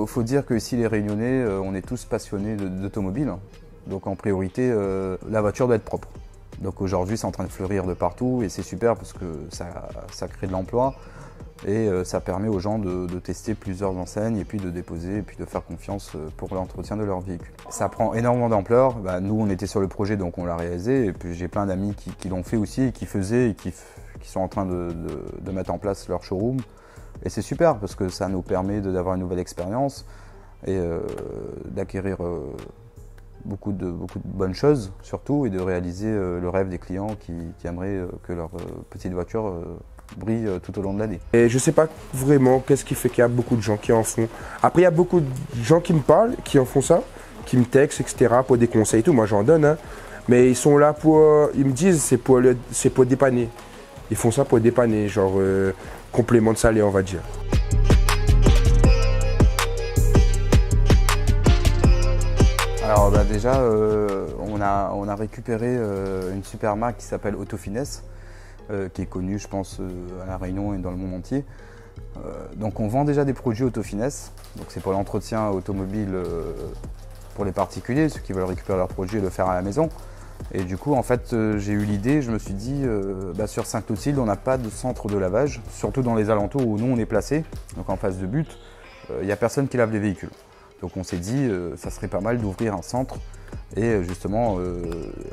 faut dire que ici les Réunionnais, on est tous passionnés d'automobile. Donc en priorité, la voiture doit être propre. Donc aujourd'hui, c'est en train de fleurir de partout et c'est super parce que ça crée de l'emploi et ça permet aux gens de tester plusieurs enseignes et puis de déposer et puis de faire confiance pour l'entretien de leur véhicule. Ça prend énormément d'ampleur. Nous, on était sur le projet, donc on l'a réalisé. Et puis j'ai plein d'amis qui l'ont fait aussi et qui faisaient et qui sont en train de mettre en place leur showroom. Et c'est super parce que ça nous permet d'avoir une nouvelle expérience et d'acquérir beaucoup de bonnes choses surtout et de réaliser le rêve des clients qui aimeraient que leur petite voiture brille tout au long de l'année. Et je ne sais pas vraiment qu'est-ce qui fait qu'il y a beaucoup de gens qui en font. Après, il y a beaucoup de gens qui me parlent, qui en font ça, qui me textent, etc. pour des conseils et tout. Moi, j'en donne, hein. Mais ils sont là pour... ils me disent c'est pour dépanner. Ils font ça pour dépanner, genre complément de salaire, on va dire. Alors déjà, on a récupéré une super marque qui s'appelle Autofinesse, qui est connue, je pense, à La Réunion et dans le monde entier. Donc on vend déjà des produits Autofinesse, donc c'est pour l'entretien automobile pour les particuliers, ceux qui veulent récupérer leurs produits et le faire à la maison. Et du coup, en fait, j'ai eu l'idée, je me suis dit, sur Saint-Clotilde, on n'a pas de centre de lavage, surtout dans les alentours où nous on est placés, donc en face de but, il n'y a personne qui lave les véhicules. Donc on s'est dit, ça serait pas mal d'ouvrir un centre. Et justement,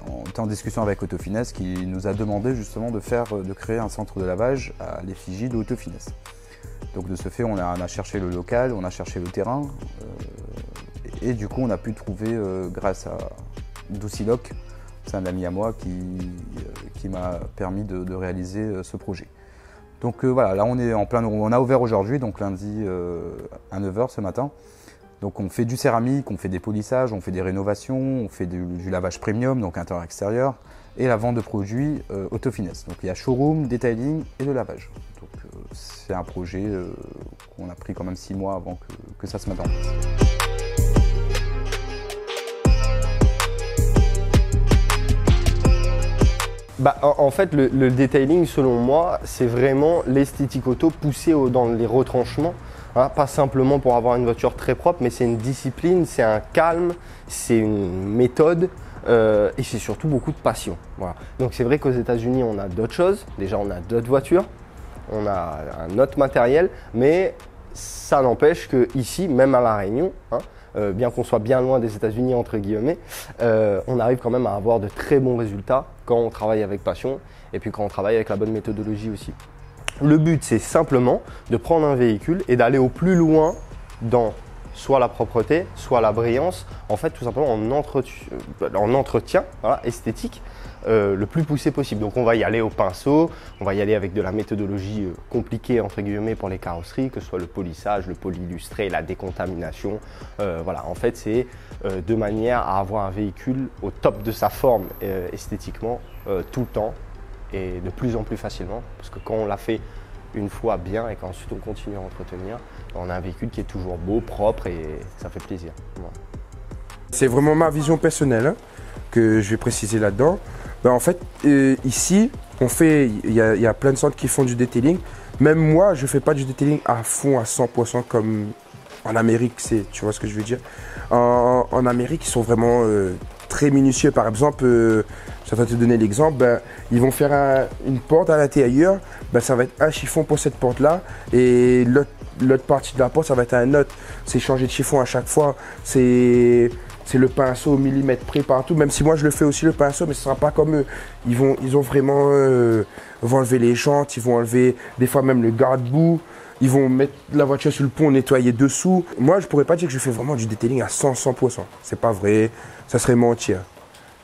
on était en discussion avec Autofinesse qui nous a demandé justement de créer un centre de lavage à l'effigie de Autofinesse. Donc de ce fait, on a cherché le local, on a cherché le terrain. Et du coup, on a pu trouver, grâce à Douciloc, c'est un ami à moi qui m'a permis de réaliser ce projet. Donc voilà, là on est en plein, on a ouvert aujourd'hui, donc lundi à 9 h ce matin. Donc on fait du céramique, on fait des polissages, on fait des rénovations, on fait du lavage premium, donc intérieur-extérieur, et la vente de produits Autofinesse. Donc il y a showroom, detailing et le lavage. Donc c'est un projet qu'on a pris quand même 6 mois avant que ça se mette en place. En fait, le detailing, selon moi, c'est vraiment l'esthétique auto poussée dans les retranchements. Hein, pas simplement pour avoir une voiture très propre, mais c'est une discipline, c'est un calme, c'est une méthode et c'est surtout beaucoup de passion. Voilà. Donc c'est vrai qu'aux États-Unis, on a d'autres choses. Déjà, on a d'autres voitures, on a un autre matériel, mais ça n'empêche qu'ici, même à La Réunion, hein, bien qu'on soit bien loin des États-Unis entre guillemets, on arrive quand même à avoir de très bons résultats quand on travaille avec passion et puis quand on travaille avec la bonne méthodologie aussi. Le but, c'est simplement de prendre un véhicule et d'aller au plus loin dans soit la propreté, soit la brillance, en fait tout simplement en entretien voilà, esthétique le plus poussé possible. Donc on va y aller au pinceau, on va y aller avec de la méthodologie compliquée entre guillemets pour les carrosseries, que ce soit le polissage, le poli illustré, la décontamination. Voilà, en fait c'est de manière à avoir un véhicule au top de sa forme esthétiquement tout le temps et de plus en plus facilement, parce que quand on l'a fait une fois bien et qu'ensuite on continue à entretenir, on a un véhicule qui est toujours beau, propre et ça fait plaisir. Voilà. C'est vraiment ma vision personnelle hein, que je vais préciser là-dedans. En fait, ici, il y a plein de centres qui font du detailing. Même moi, je ne fais pas du detailing à fond, à 100% comme en Amérique, tu vois ce que je veux dire. En Amérique, ils sont vraiment très minutieux. Par exemple, je vais te donner l'exemple, ils vont faire une porte à l'intérieur, ça va être un chiffon pour cette porte-là et l'autre partie de la porte, ça va être un autre. C'est changer de chiffon à chaque fois, c'est le pinceau au millimètre près partout, même si moi je le fais aussi le pinceau, mais ce ne sera pas comme eux. Ils vont vraiment vont enlever les jantes, ils vont enlever des fois même le garde-boue, ils vont mettre la voiture sur le pont, nettoyer dessous. Moi, je ne pourrais pas dire que je fais vraiment du detailing à 100%. C'est pas vrai, ça serait mentir.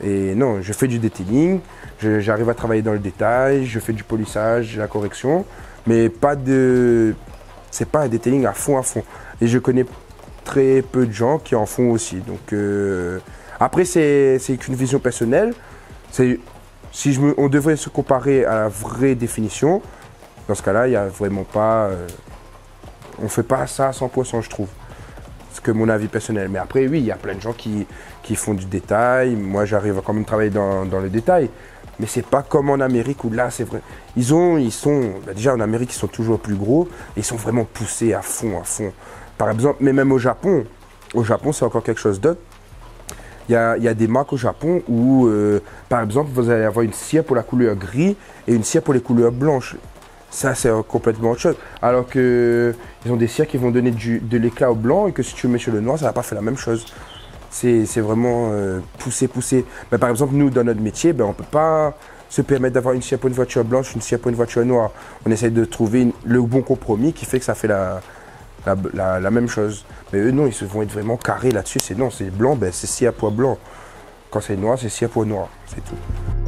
Et non, je fais du detailing, j'arrive à travailler dans le détail, je fais du polissage, la correction, mais c'est pas un detailing à fond. Et je connais très peu de gens qui en font aussi. Donc après, c'est qu'une vision personnelle. On devrait se comparer à la vraie définition. Dans ce cas-là, il n'y a vraiment pas. On ne fait pas ça à 100%, je trouve. C'est que mon avis personnel. Mais après, oui, il y a plein de gens qui font du détail. Moi, j'arrive à quand même travailler dans le détail. Mais c'est pas comme en Amérique où là, c'est vrai. Ils sont déjà en Amérique, ils sont toujours plus gros. Et ils sont vraiment poussés à fond. Par exemple, mais même au Japon c'est encore quelque chose d'autre. Il y a des marques au Japon où, par exemple, vous allez avoir une cire pour la couleur gris et une cire pour les couleurs blanches. Ça, c'est complètement autre chose. Alors qu'ils ont des cires qui vont donner de l'éclat au blanc et que si tu le mets sur le noir, ça va pas faire la même chose. C'est vraiment poussé. Mais par exemple, nous, dans notre métier, on ne peut pas se permettre d'avoir une cire pour une voiture blanche, une cire pour une voiture noire. On essaye de trouver le bon compromis qui fait que ça fait la même chose. Mais eux, non, ils vont être vraiment carrés là-dessus. C'est blanc, c'est cire pour blanc. Quand c'est noir, c'est cire pour noir. C'est tout.